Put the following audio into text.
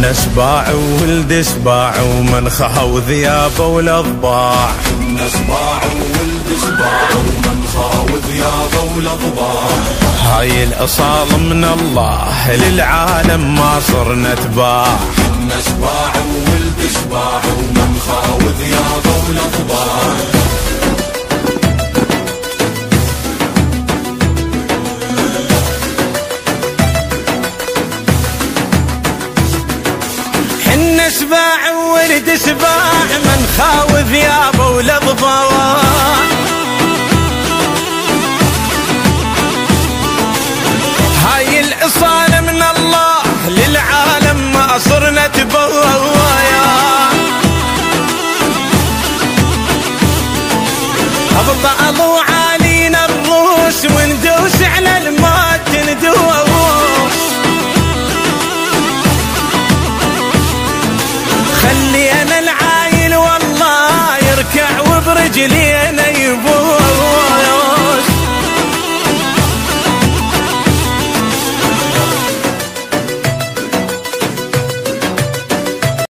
حنا سباع وولد سباع ومن خهو ذيابه والاضباع. حنا سباع وولد سباع ومن خهو ذيابه والاضباع. هاي الاصال من الله للعالم ما صرنا تباع. حنا سباع وولد سباع ومن خهو ذيابه والاضباع. سباع وولد سباع من خاو ذيابه والاضباع. هاي الاصالة من الله للعالم ما صرنا تبايا. ابطأوا علينا الروس وندوس على الموت ندوس. خلينا